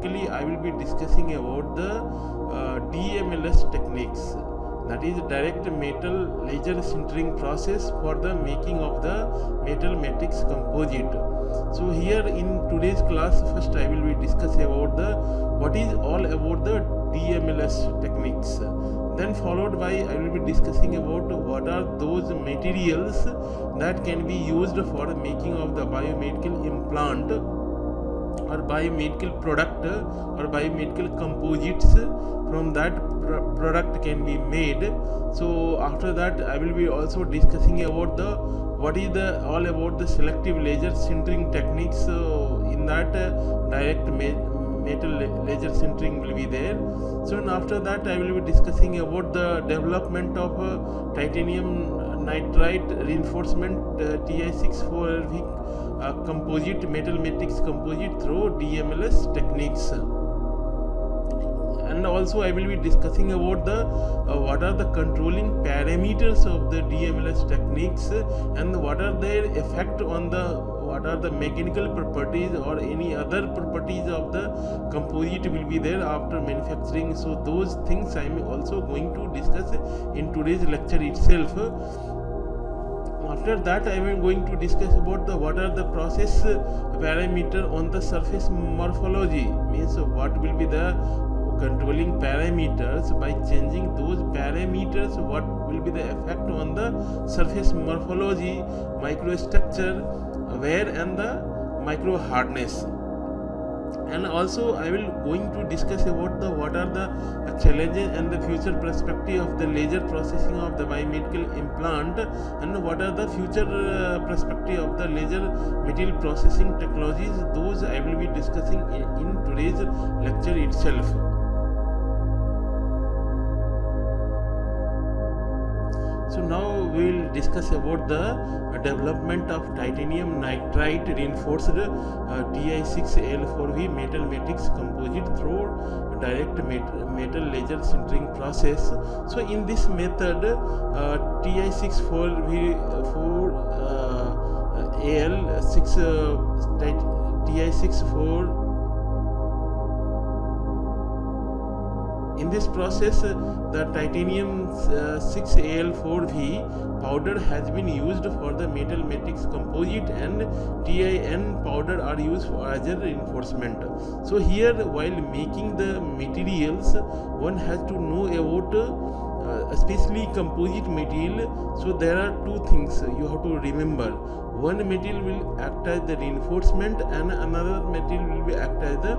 Specifically, I will be discussing about the DMLS techniques, that is Direct Metal Laser Sintering process for the making of the metal matrix composite. So here in today's class, first I will be discussing about the what is all about the DMLS techniques. Then followed by I will be discussing about what are those materials that can be used for the making of the biomedical implant or biomedical product or biomedical composites from that product can be made. So after that I will be also discussing about the what is the all about the selective laser sintering techniques. So in that direct metal laser sintering will be there. So and after that I will be discussing about the development of titanium nitride reinforcement Ti6-4V composite metal matrix composite through DMLS techniques. And also I will be discussing about the what are the controlling parameters of the DMLS techniques and what are their effect on the what are the mechanical properties or any other properties of the composite will be there after manufacturing. So those things I am also going to discuss in today's lecture itself. After that I am going to discuss about the what are the process parameter on the surface morphology, means what will be the controlling parameters. By changing those parameters, what will be the effect on the surface morphology, microstructure, wear and the micro hardness. And also I will going to discuss about the what are the challenges and the future perspective of the laser processing of the biomedical implant and what are the future perspective of the laser material processing technologies. Those I will be discussing in today's lecture itself. So now we will discuss about the development of titanium nitride reinforced Ti6-Al4V metal matrix composite through direct metal laser sintering process. So in this method in this process, the titanium 6Al4V powder has been used for the metal matrix composite and TIN powder are used as a reinforcement. So here while making the materials, one has to know about especially composite material. So there are two things you have to remember. One material will act as the reinforcement and another material will be act as the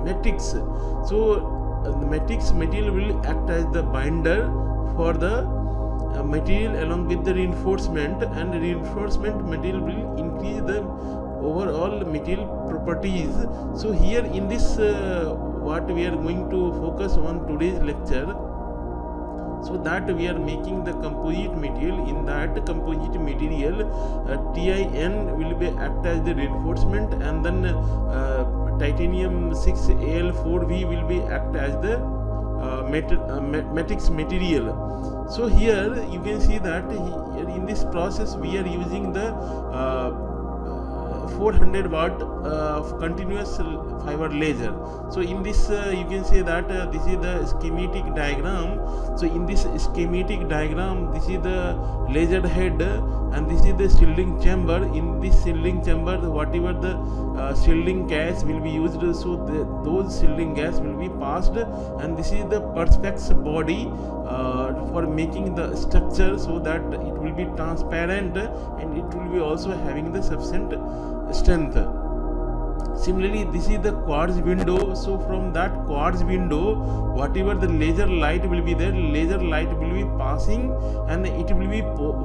matrix. So the matrix material will act as the binder for the material along with the reinforcement, and reinforcement material will increase the overall material properties. So here in this what we are going to focus on today's lecture, so that we are making the composite material. In that composite material TIN will be act as the reinforcement and then titanium 6Al4V will be act as the matrix material. So here you can see that here in this process we are using the 400 watt continuous fiber laser. So in this you can say that this is the schematic diagram. So in this schematic diagram, this is the laser head and this is the shielding chamber. In this shielding chamber, whatever the shielding gas will be used, so those shielding gas will be passed, and this is the perspex body for making the structure so that it will be transparent and it will be also having the sufficient strength. Similarly, this is the quartz window. So from that quartz window, whatever the laser light will be there, laser light will be passing and it will be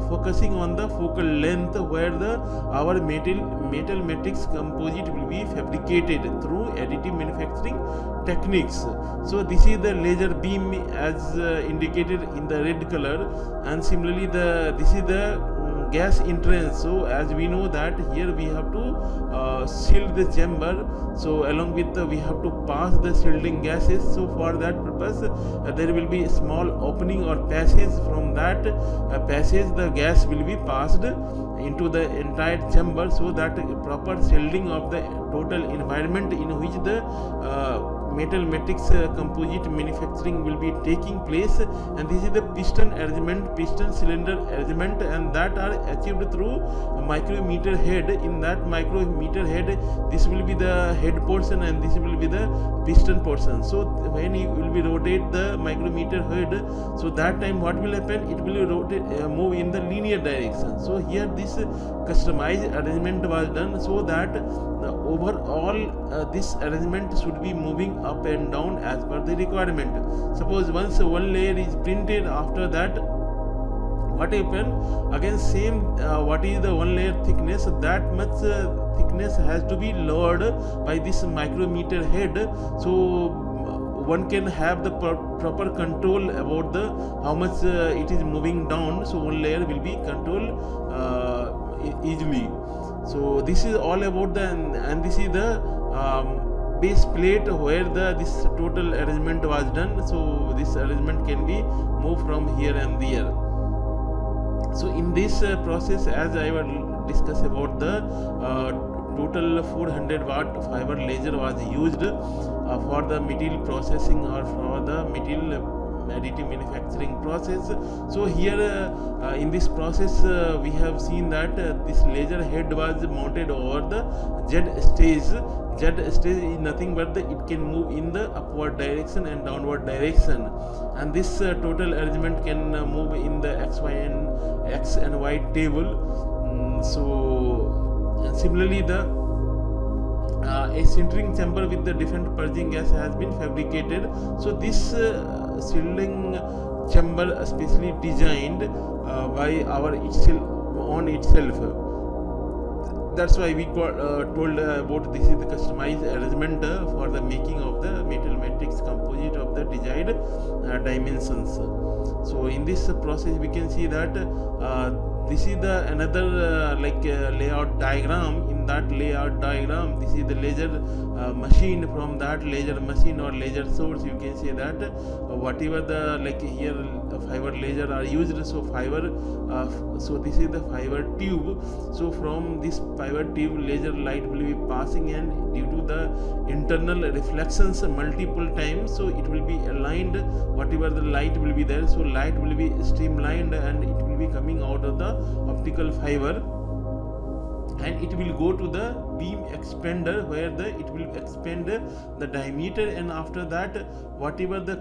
focusing on the focal length where the our metal matrix composite will be fabricated through additive manufacturing techniques. So this is the laser beam as indicated in the red color, and similarly this is the gas entrance. So as we know that here we have to shield the chamber, so along with we have to pass the shielding gases. So for that purpose there will be a small opening or passage. From that passage the gas will be passed into the entire chamber, so that proper shielding of the total environment in which the metal matrix composite manufacturing will be taking place. And this is the piston arrangement, piston cylinder arrangement, and that are achieved through micrometer head. In that micrometer head, this will be the head portion and this will be the piston portion. So when you will be rotate the micrometer head, so that time what will happen, it will rotate move in the linear direction. So here this customized arrangement was done, so that overall this arrangement should be moving up and down as per the requirement. Suppose once one layer is printed, after that what happen, again same what is the one layer thickness, that much thickness has to be lowered by this micrometer head. So one can have the proper control about the how much it is moving down, so one layer will be controlled easily. So this is all about the, and this is the base plate where this total arrangement was done. So this arrangement can be moved from here and there. So in this process, as I will discuss about the total 400 watt fiber laser was used for the material processing or for the material additive manufacturing process. So here in this process we have seen that this laser head was mounted over the Z stage. Z stage is nothing but it can move in the upward direction and downward direction, and this total arrangement can move in the X and Y table. So similarly the a sintering chamber with the different purging gas has been fabricated. So this shielding chamber specially designed by our itself. That's why we got told about this is the customized arrangement for the making of the metal matrix composite of the desired dimensions. So in this process we can see that this is the another layout diagram. In that layout diagram, this is the laser machine. From that laser machine or laser source, you can say that whatever the here fiber laser are used, so fiber so this is the fiber tube. So from this fiber tube laser light will be passing, and due to the internal reflections multiple times, so it will be aligned whatever the light will be there. So light will be streamlined and it will be coming out of the optical fiber, and it will go to the beam expander where it will expand the diameter, and after that whatever the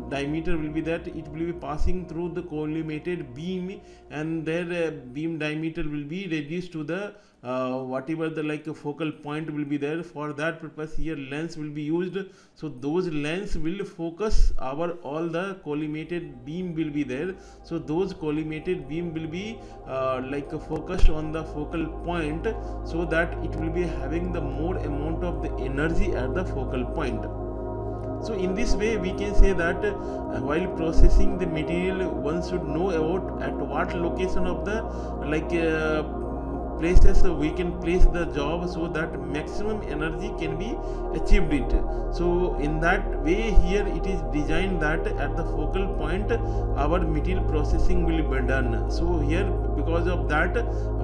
diameter will be, that it will be passing through the collimated beam, and their beam diameter will be reduced to the whatever the focal point will be there. For that purpose here lens will be used. So those lens will focus our all the collimated beam will be there. So those collimated beam will be focused on the focal point, so that it will be having the more amount of the energy at the focal point. So in this way we can say that while processing the material, one should know about at what location of the places we can place the job, so that maximum energy can be achieved it. So in that way here it is designed that at the focal point our material processing will be done. So here because of that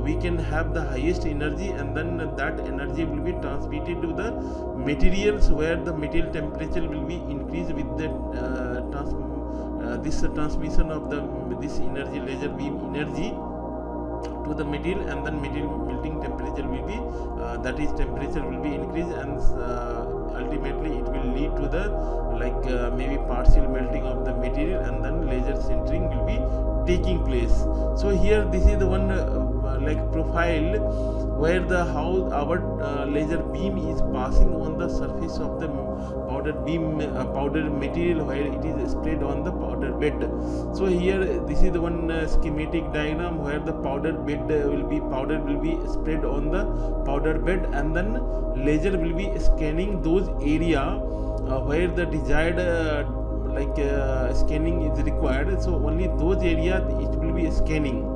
we can have the highest energy, and then that energy will be transmitted to the materials where the material temperature will be increased with the this transmission of this energy, laser beam energy to the material, and then material melting temperature will be that is temperature will be increased, and ultimately it will lead to the maybe partial melting of the material, and then laser sintering will be taking place. So here this is the one profile where how our laser beam is passing on the surface of the powdered material where it is spread on the powder bed. So here this is the one schematic diagram where the powder will be spread on the powder bed, and then laser will be scanning those area where the desired scanning is required. So only those areas it will be scanning.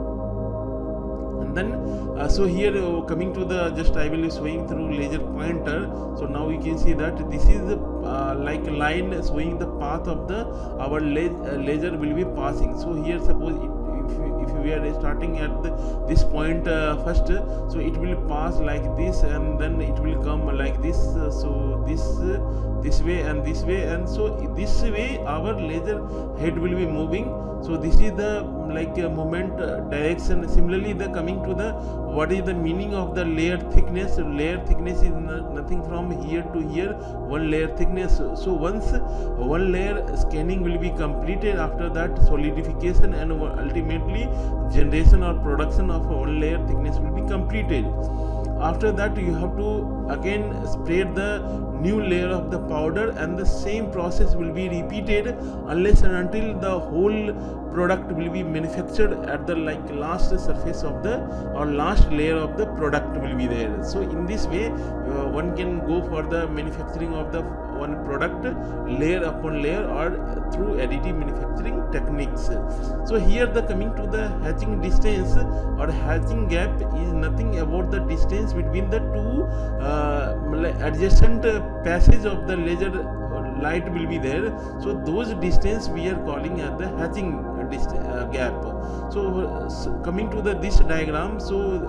And then so here coming to the I will be showing through laser pointer. So now we can see that this is like a line showing the path of our laser will be passing. So here suppose if if we are starting at this point first, so it will pass like this, and then it will come like this, so this way and this way, and so this way our laser head will be moving. So this is the movement direction. Similarly, the coming to the what is the meaning of the layer thickness. Layer thickness is nothing from here to here, one layer thickness. So once one layer scanning will be completed, after that solidification and ultimately generation or production of one layer thickness will be completed. After that you have to again spread the new layer of the powder, and the same process will be repeated unless and until the whole product will be manufactured at the last surface of the or last layer of the product will be there. So in this way one can go for the manufacturing of the one product layer upon layer or through additive manufacturing techniques. So here the coming to the hatching distance or hatching gap is nothing about the distance between the two adjacent passage of the laser light will be there. So those distance we are calling as the hatching gap. So coming to this diagram, so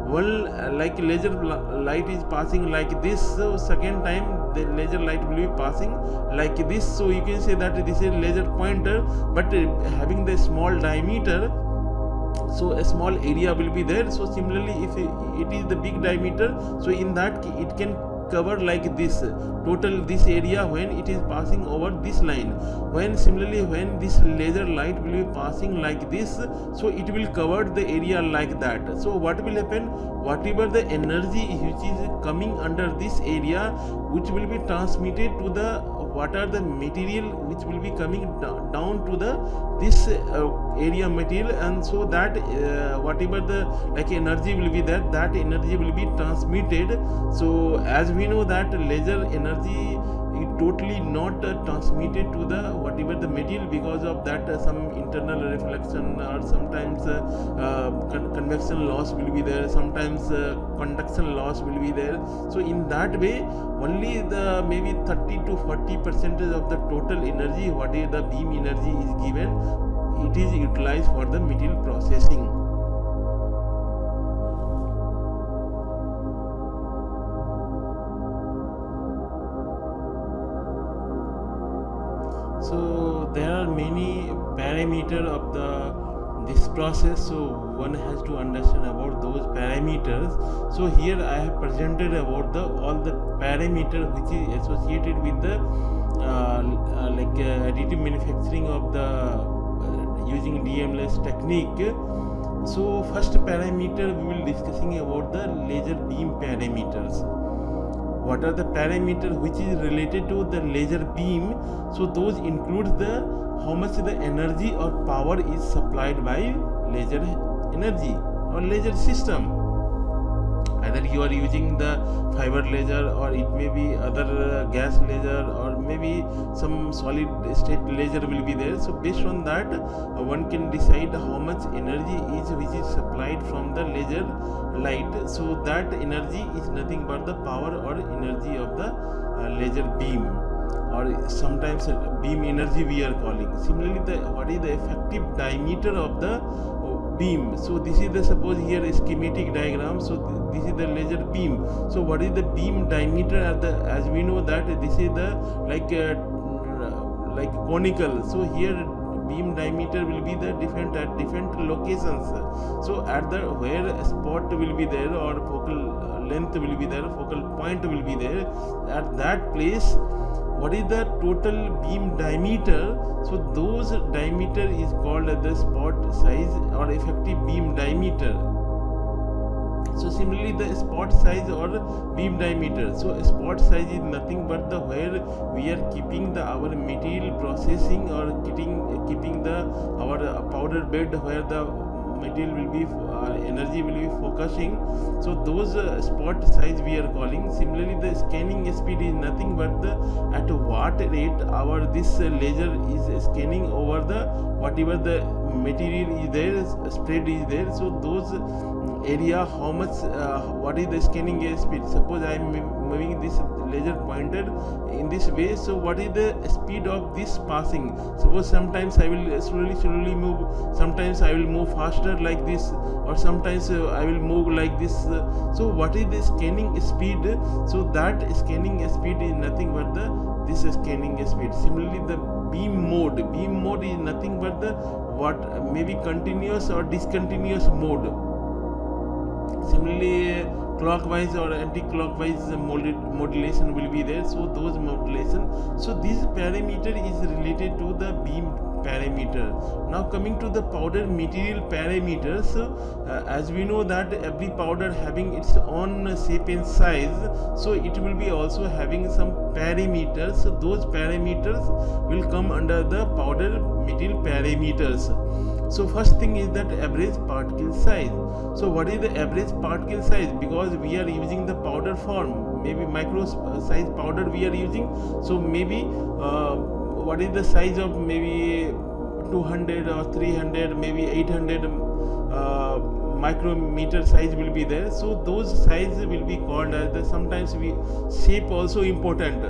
one laser light is passing like this, so second time the laser light will be passing like this. So you can say that this is laser pointer, but having the small diameter, so a small area will be there. So similarly, if it is the big diameter, so in that it can cover like this total this area when it is passing over this line. When similarly when this laser light will be passing like this, so it will cover the area like that. So what will happen, whatever the energy which is coming under this area, which will be transmitted to the what are the material which will be coming down to the this area material, and so that whatever the energy will be there, that energy will be transmitted. So as we know that laser energy is totally not transmitted to the whatever the material, because of that some internal reflection or sometimes convection loss will be there, sometimes conduction loss will be there. So in that way only the maybe 30 to 40% of the total energy, what is the beam energy is given, it is utilized for the material processing. So there are many parameters of this process, so one has to understand about those parameters. So here I have presented about all the parameters which is associated with the additive manufacturing of the using DMLS technique. So first parameter we will discussing about the laser beam parameters. What are the parameters which is related to the laser beam? So those include the how much the energy or power is supplied by laser energy or laser system. Either you are using the fiber laser, or it may be other gas laser, or maybe some solid state laser will be there. So based on that one can decide how much energy is which is supplied from the laser light. So that energy is nothing but the power or energy of the laser beam, or sometimes beam energy we are calling. Similarly, what is the effective diameter of the beam? So this is the, suppose here a schematic diagram. So this is the laser beam. So what is the beam diameter at the, as we know that this is the like conical. So here beam diameter will be the different at different locations. So at the where a spot will be there, or focal length will be there, focal point will be there, at that place what is the total beam diameter? So those diameter is called as the spot size or effective beam diameter. So similarly the spot size or beam diameter. So spot size is nothing but the where we are keeping the our material processing, or keeping the our powder bed where the material will be energy will be focusing. So those spot size we are calling. Similarly the scanning speed is nothing but the at what rate our this laser is scanning over the whatever the material is there, spread is there. So those area, how much what is the scanning speed. Suppose I am moving this laser pointed in this way, so what is the speed of this passing? Suppose sometimes I will slowly move, sometimes I will move faster like this, or sometimes I will move like this. So what is the scanning speed? So that scanning speed is nothing but this scanning speed. Similarly, the beam mode is nothing but the maybe continuous or discontinuous mode. Similarly, clockwise or anti-clockwise modulation will be there. So those modulation. So this parameter is related to the beam parameter. Now coming to the powder material parameters, as we know that every powder having its own shape and size, so it will be also having some parameters. So those parameters will come under the powder material parameters. So first thing is that average particle size. So what is the average particle size? Because we are using the powder form, maybe micro size powder we are using. So maybe what is the size of maybe 200 or 300, maybe 800 micrometer size will be there. So those size will be called as the, sometimes shape also important.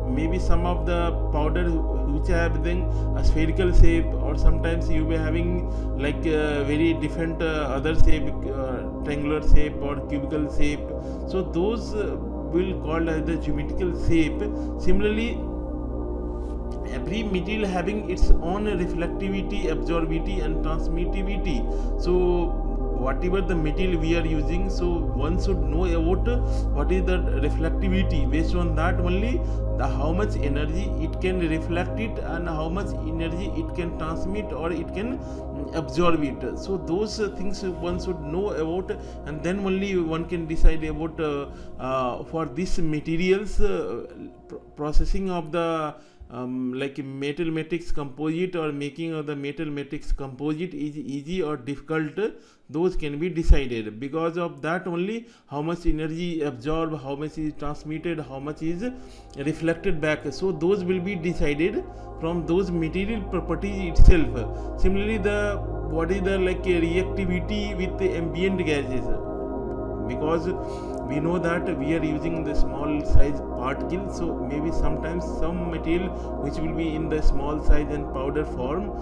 Maybe some of the powder which have then a spherical shape, or sometimes you be having like very different other shape, triangular shape or cubical shape. So those will called as the geometrical shape. Similarly, every material having its own reflectivity, absorbivity and transmittivity. So whatever the material we are using, so one should know about what is the reflectivity. Based on that only, how much energy it can reflect it and how much energy it can transmit or it can absorb it. So those things one should know about, and then only one can decide about for these materials processing of the like metal matrix composite, or making of the metal matrix composite is easy or difficult. Those can be decided. Because of that only, how much energy absorbed, how much is transmitted, how much is reflected back. So those will be decided from those material properties itself. Similarly, what is the like reactivity with the ambient gases, because we know that we are using the small size particle. So maybe sometimes some material which will be in the small size and powder form,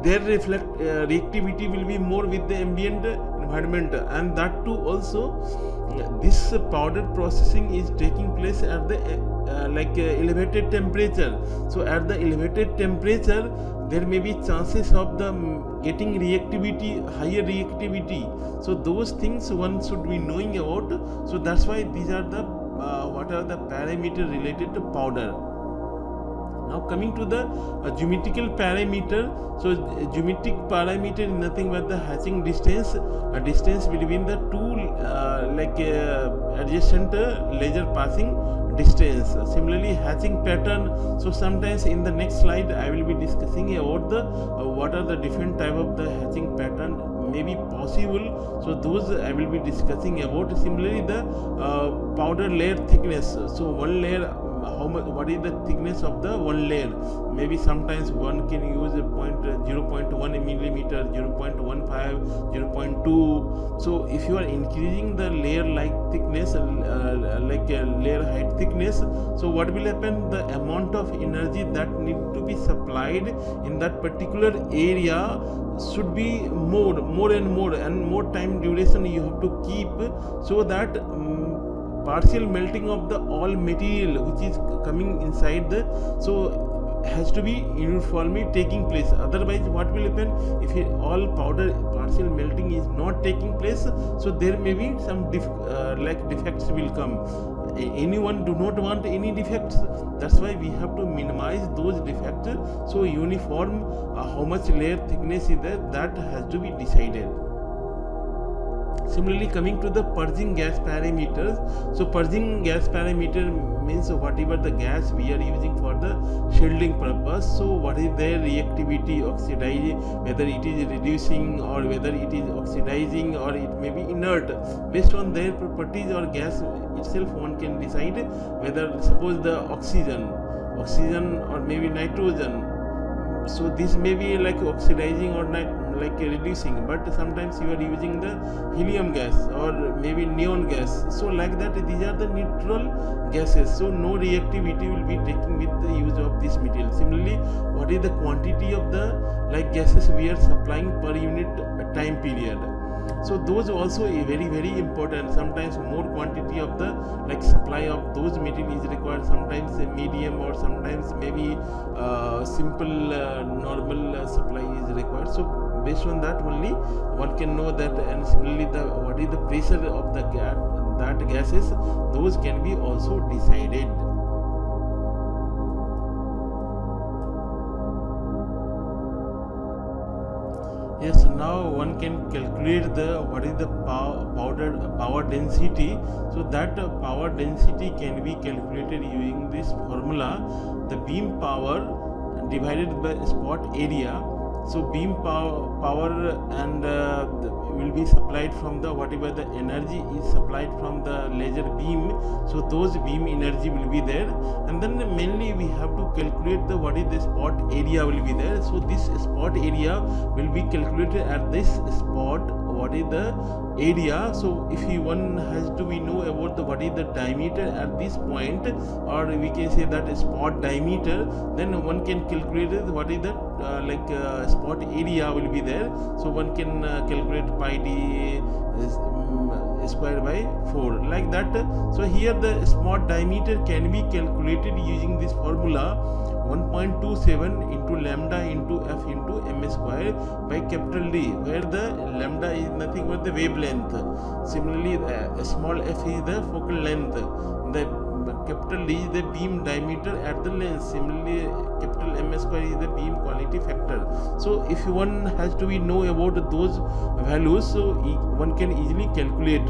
their reactivity will be more with the ambient environment, and that too also this powder processing is taking place at the elevated temperature. So at the elevated temperature, there may be chances of the getting reactivity, higher reactivity. So those things one should be knowing about. So that's why these are the what are the parameters related to powder. Now coming to the geometrical parameter. So geometric parameter is nothing but the hatching distance, a distance between the two adjacent laser passing distance. Similarly, hatching pattern. So sometimes in the next slide I will be discussing about the what are the different type of the hatching pattern may be possible. So those I will be discussing about. Similarly, the powder layer thickness. So one layer, how much, what is the thickness of the one layer? Maybe sometimes one can use a 0.1 millimeter, 0.15, 0.2. So if you are increasing the layer like thickness, layer height thickness, so what will happen? The amount of energy that need to be supplied in that particular area should be more and more time duration you have to keep, so that partial melting of the all material which is coming inside the, so has to be uniformly taking place. Otherwise what will happen, if all powder partial melting is not taking place, so there may be some defects will come. Anyone do not want any defects. That's why we have to minimize those defects. So uniform how much layer thickness is there, that has to be decided. Similarly, coming to the purging gas parameters. So purging gas parameter means whatever the gas we are using for the shielding purpose. So what is their reactivity, oxidizing, whether it is reducing or whether it is oxidizing or it may be inert. Based on their properties or gas itself, one can decide whether, suppose the oxygen or maybe nitrogen. So this may be like oxidizing or like reducing, but sometimes you are using the helium gas or maybe neon gas. So like that, these are the neutral gases, so no reactivity will be taken with the use of this material. Similarly, what is the quantity of the like gases we are supplying per unit time period? So those also very important. Sometimes more quantity of the like supply of those material is required, sometimes a medium or sometimes maybe simple normal supply is required. So based on that only one can know that, and similarly the what is the pressure of the that gases, those can be also decided. Yes, now one can calculate the what is the power density. So that power density can be calculated using this formula, the beam power divided by spot area. So beam power and will be supplied from the whatever the energy is supplied from the laser beam. So those beam energy will be there, and then mainly we have to calculate the what is the spot area will be there. So this spot area will be calculated at this spot what is the area. So if one has to be know about the what is the diameter at this point, or we can say that spot diameter, then one can calculate what is the spot area will be there. So one can calculate pi d square by 4 like that. So here the spot diameter can be calculated using this formula 1.27 into lambda into f into m square by capital D, where the lambda is nothing but the wavelength. Similarly, small f is the focal length. The capital D is the beam diameter at the lens. Similarly, capital M square is the beam quality factor. So if one has to be know about those values, so one can easily calculate.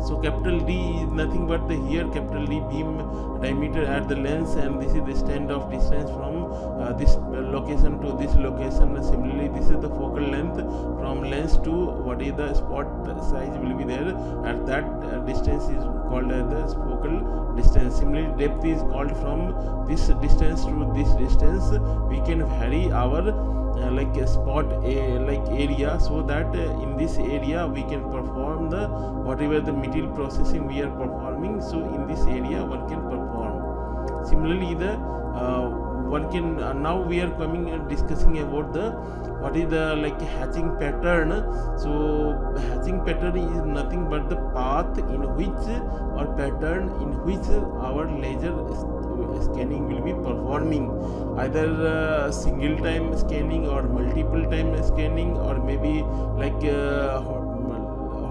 So capital D is nothing but the here capital D beam diameter at the lens, and this is the standoff distance from this location to this location. Similarly, this is the focal length from lens to what is the spot size will be there. At that distance is called as the focal distance. Similarly, depth is called from this distance to this distance. We can vary our like a spot area, so that in this area we can perform the whatever the material processing we are performing. So in this area one can perform. Similarly, the one can now we are coming and discussing about the what is the like hatching pattern. So hatching pattern is nothing but the path in which or pattern in which our laser scanning will be performing, either single time scanning or multiple time scanning, or maybe like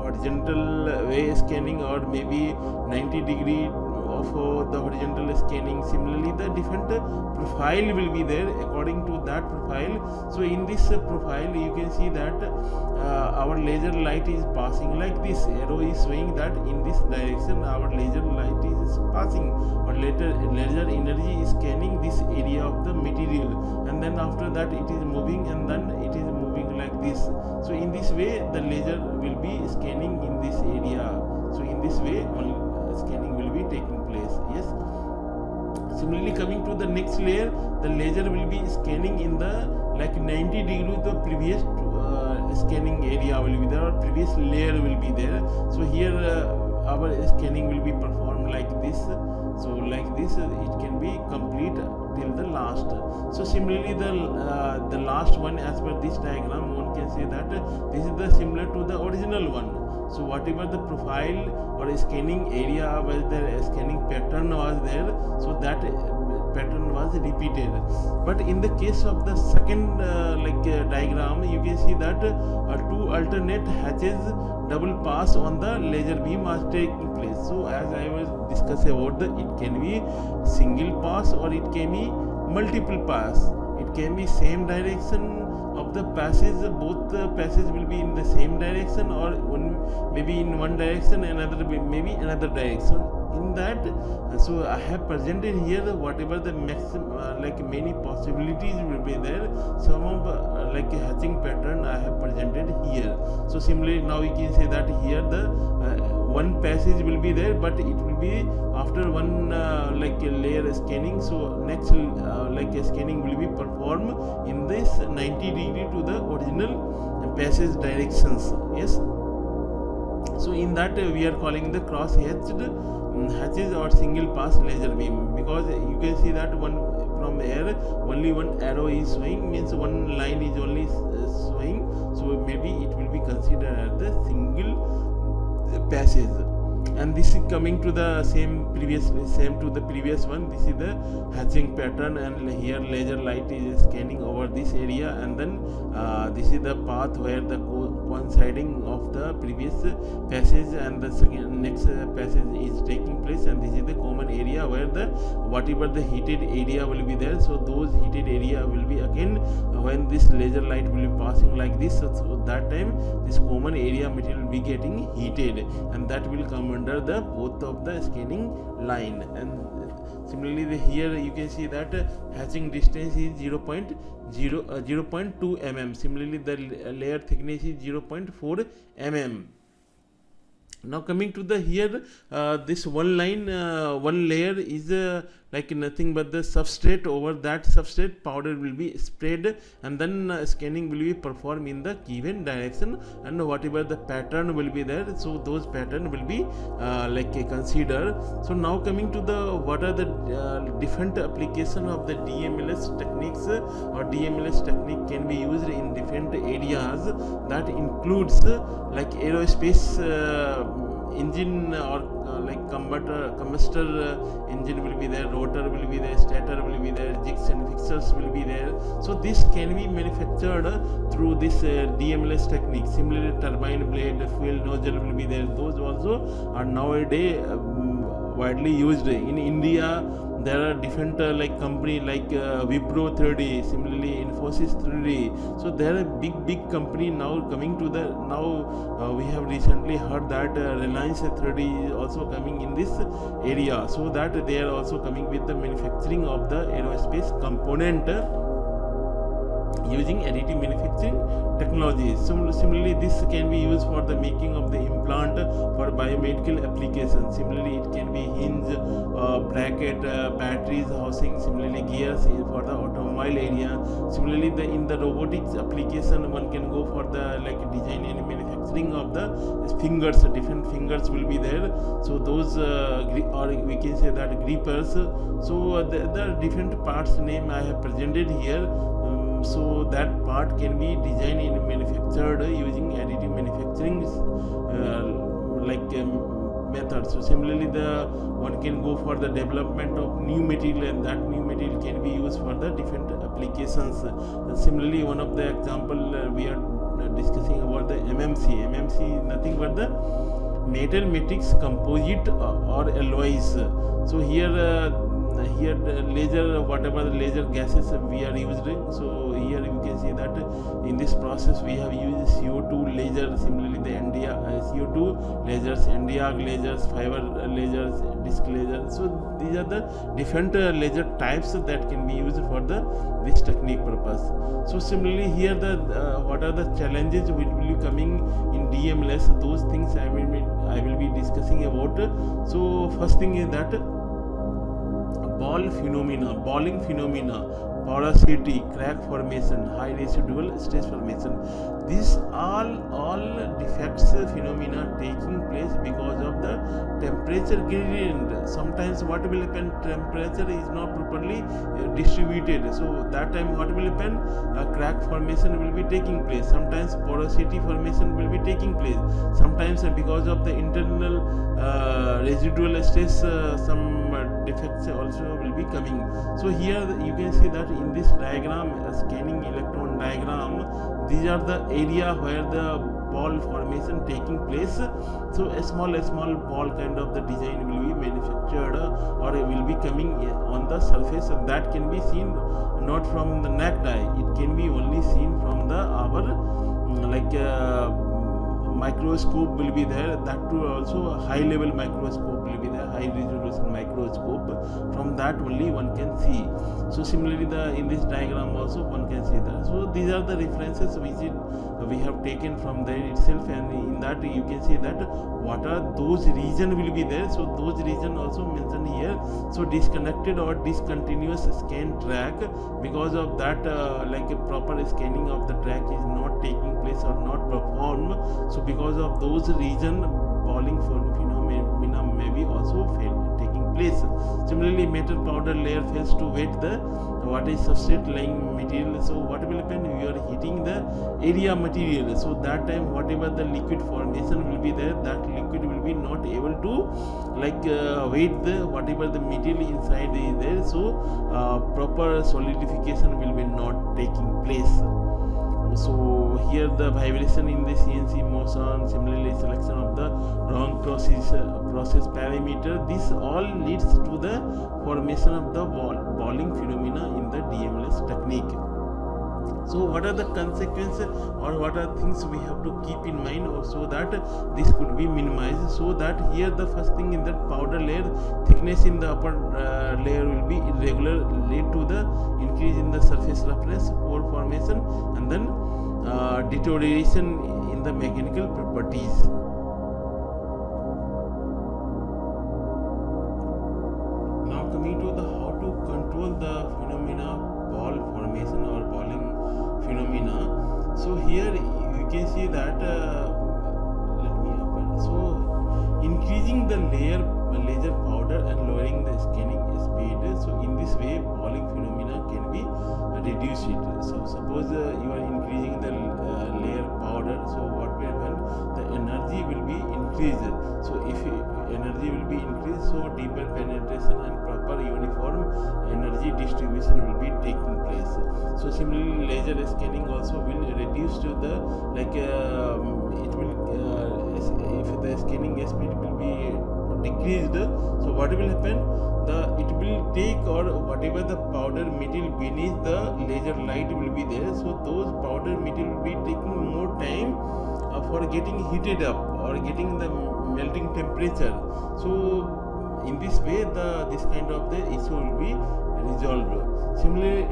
horizontal way scanning, or maybe 90-degree of the horizontal scanning. Similarly, the different profile will be there according to that profile. So in this profile you can see that our laser light is passing like this. Arrow is showing that in this direction our laser light is passing, or laser energy is scanning this area of the material, and then after that it is moving, and then it is moving like this. So in this way the laser will be scanning in this area. So in this way scanning will be taking place. Yes. Similarly, coming to the next layer, the laser will be scanning in the like 90 degree the previous scanning area will be there, or previous layer will be there. So here our scanning will be performed like this. So like this it can be complete till the last. So similarly, the last one as per this diagram, one can say that this is the similar to the original one. So whatever the profile or scanning area where the scanning pattern was there, so that pattern was repeated. But in the case of the second diagram, you can see that two alternate hatches double pass on the laser beam are taking place. So as I was discussing about it can be single pass or it can be multiple pass. It can be same direction of the passage, both the passes will be in the same direction, or one maybe in one direction, another maybe another direction. In that, so I have presented here whatever the maximum many possibilities will be there. Some of like a hatching pattern I have presented here. So similarly, now we can say that here the one passage will be there, but it will be after one like a layer scanning. So next like a scanning will be performed in this 90 degree to the original passage directions. Yes. So in that we are calling the cross hatches or single pass laser beam, because you can see that one from air only one arrow is showing, means one line is only showing, so maybe it will be considered as the single passage. And this is coming to the same to the previous one. This is the hatching pattern, and here laser light is scanning over this area, and then this is the path where the coinciding of the previous passage and the next passage is taking place, and this is the common area where the whatever the heated area will be there. So those heated area will be again when this laser light will be passing like this, so that time this common area material will be getting heated, and that will come under the both of the scanning line. And similarly here you can see that hatching distance is 0.2 mm. Similarly the layer thickness is 0.4 mm. Now coming to the here this one line one layer is like nothing but the substrate. Over that substrate powder will be spread, and then scanning will be performed in the given direction, and whatever the pattern will be there, so those pattern will be like considered. So now coming to the what are the different application of the DMLS techniques, or DMLS technique can be used in different areas. That includes like aerospace engine, or like combustor engine will be there, rotor will be there, stator will be there, jigs and fixtures will be there. So this can be manufactured through this DMLS technique. Similarly turbine blade, fuel nozzle will be there. Those also are nowadays widely used. In India there are different like company like Wipro 3D, similarly Infosys 3D. So there are big company now coming to the we have recently heard that Reliance 3D is also coming in this area, so that they are also coming with the manufacturing of the aerospace component using additive manufacturing technologies. Similarly this can be used for the making of the implant for biomedical applications. Similarly it can be hinge, bracket, batteries, housing, similarly gears for the automobile area. Similarly in the robotics application one can go for the like design and manufacturing of the fingers. Different fingers will be there, so those or we can say that grippers. So the different parts name I have presented here. So that part can be designed and manufactured using additive manufacturing method. So similarly the one can go for the development of new material, and that new material can be used for the different applications. Similarly one of the example we are discussing about the MMC. MMC is nothing but the metal matrix composite or alloys. So here the laser, whatever the laser gases we are using. So here you can see that in this process we have used CO2 laser, similarly the CO2 lasers, NDARC lasers, fiber lasers, disc lasers. So these are the different laser types that can be used for this technique purpose. So similarly here the what are the challenges which will be coming in DMLS, those things I will be discussing about. So first thing is that balling phenomena, porosity, crack formation, high residual stress formation. These all defects phenomena taking place because of the temperature gradient. Sometimes what will happen, temperature is not properly distributed, so that time what will happen, crack formation will be taking place. Sometimes porosity formation will be taking place. Sometimes because of the internal residual stress some defects also will be coming. So here you can see that in this diagram, scanning electron diagram, these are the area where the ball formation taking place. So a small ball kind of the design will be manufactured or it will be coming on the surface, and that can be seen not from the naked eye, it can be only seen from the microscope will be there. That too also a high level microscope will be there, high resolution microscope. From that only one can see. So similarly in this diagram also one can see that. So these are the references which we have taken from there itself, and in that you can see that what are those region will be there. So those region also mentioned here. So disconnected or discontinuous scan track, because of that like a proper scanning of the track is not taking place or not performed. So because of those region, balling phenomena may be also taking place. Similarly, metal powder layer fails to wet the what is substrate laying material. So what will happen? We are heating the area material. So that time whatever the liquid formation will be there, that liquid will be not able to like weight the whatever the material inside is there. So proper solidification will be not taking place. So here the vibration in the CNC motion, similarly selection of the wrong process parameter, this all leads to the formation of the balling phenomena in the DMLS technique. So what are the consequences or what are things we have to keep in mind, or so that this could be minimized? So that here the first thing in that powder layer thickness in the upper layer will be irregular, lead to the increase in the surface roughness, pore formation, and then deterioration in the mechanical properties. Now coming to the how to control the phenomena ball formation or balling phenomena. So here you can see that let me open. So increasing the laser powder and lowering the scanning speed. So in this way balling phenomena can be reduced. So suppose you are increasing the layer powder, so what will happen? The energy will be increased. So if energy will be increased, so deeper penetration and proper uniform energy distribution will be taking place. So similarly laser scanning also will reduce to the like it will if the scanning speed will be decreased, so what will happen? It will take or whatever the powder metal beneath the laser light will be there. So those powder metal will be taking more time for getting heated up or getting the melting temperature. So in this way this kind of the issue will be resolved. Similarly,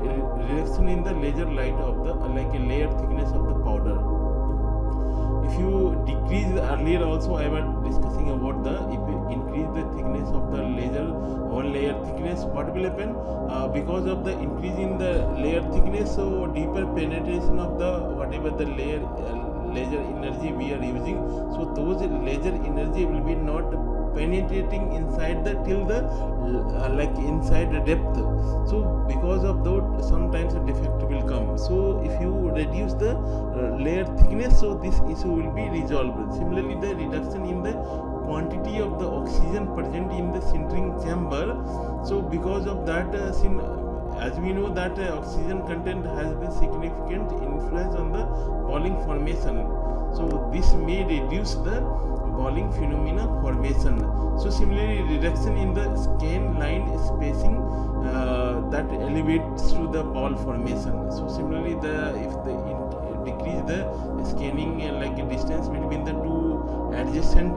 reduction in the laser light of the like a layer thickness of the powder. If you decrease earlier also I was discussing about the if you increase the thickness of the laser one layer thickness, what will happen? Because of the increase in the layer thickness, so deeper penetration of the whatever the laser energy we are using, so those laser energy will be not penetrating inside the till the like inside the depth. So because of that sometimes a defect will come. So if you reduce the layer thickness, so this issue will be resolved. Similarly, the reduction in the quantity of the oxygen present in the sintering chamber. So because of that as we know that oxygen content has the significant influence on the balling formation. So this may reduce the balling phenomena formation. So similarly, reduction in the scan line spacing that elevates to the ball formation. So similarly, if decrease the scanning like a distance between the two adjacent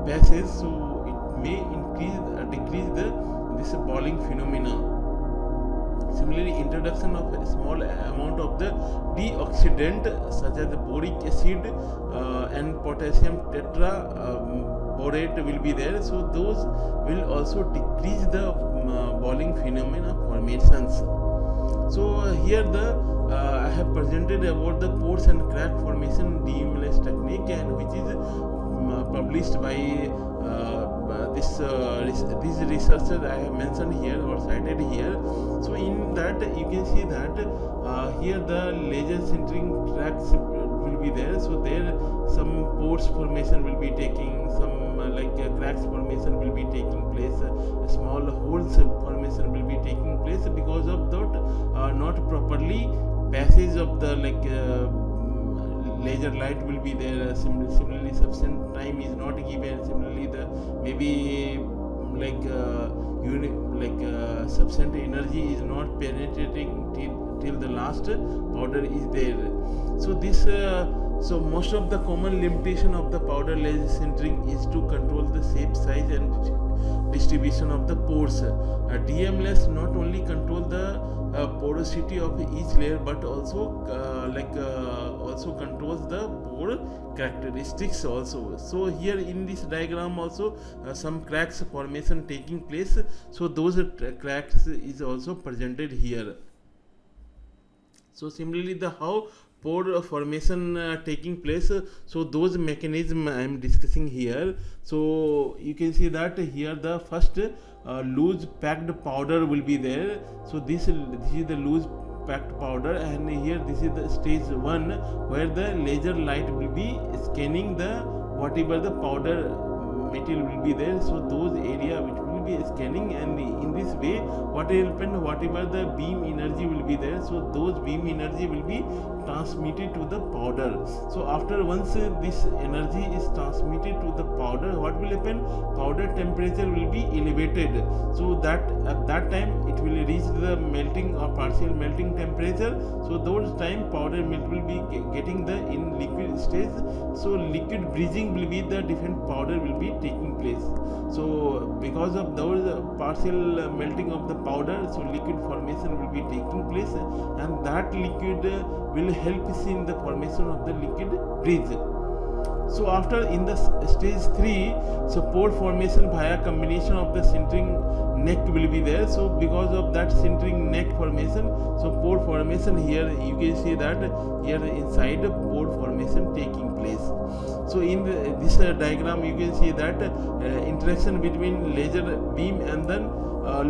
passes, so it may decrease this balling phenomena. Similarly, introduction of a small amount of the deoxidant such as the boric acid and potassium tetraborate will be there. So those will also decrease the balling phenomena formations. So here I have presented about the pores and crack formation DMLS technique, and which is published by these researchers I have mentioned here or cited here. So in that you can see that here the laser sintering tracks will be there. So there some pores formation will be taking, some cracks formation will be taking place, small holes formation will be taking place because of that not properly passage of the laser light will be there. Similarly, sufficient time is not given. Similarly, the maybe sufficient energy is not penetrating till the last powder is there. So this so most of the common limitation of the powder laser sintering is to control the shape, size and distribution of the pores. DMLS not only control the porosity of each layer but also also controls the pore characteristics also. So here in this diagram also some cracks formation taking place, so those cracks is also presented here. So similarly, the how pore formation taking place, so those mechanism I am discussing here. So you can see that here the first loose packed powder will be there. So this is the loose packed powder, and here this is the stage 1 where the laser light will be scanning the whatever the powder material will be there. So those area which will be scanning, and in this way what will happen, whatever the beam energy will be there, so those beam energy will be transmitted to the powder. So after once this energy is transmitted to the powder, what will happen, powder temperature will be elevated, so that at that time it will reach the melting or partial melting temperature. So those time powder melt will be getting the in liquid stage, so liquid bridging will be the different powder will be taking place. So because of those partial melting of the powder, so liquid formation will be taking place, and that liquid will help us in the formation of the liquid bridge. So after in the stage 3, so pore formation via combination of the sintering neck will be there. So because of that sintering neck formation, so pore formation here you can see that here inside the pore formation taking place. So in this diagram you can see that interaction between laser beam and then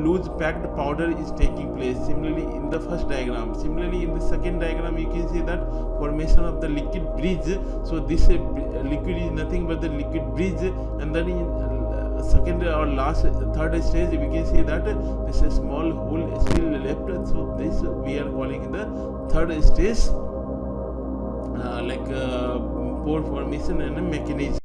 loose packed powder is taking place, similarly in the first diagram. Similarly in the second diagram you can see that formation of the liquid bridge. So this liquid is nothing but the liquid bridge, and then in second or last third stage we can see that this is small hole still left. So this we are calling the third stage, like pore formation and a mechanism.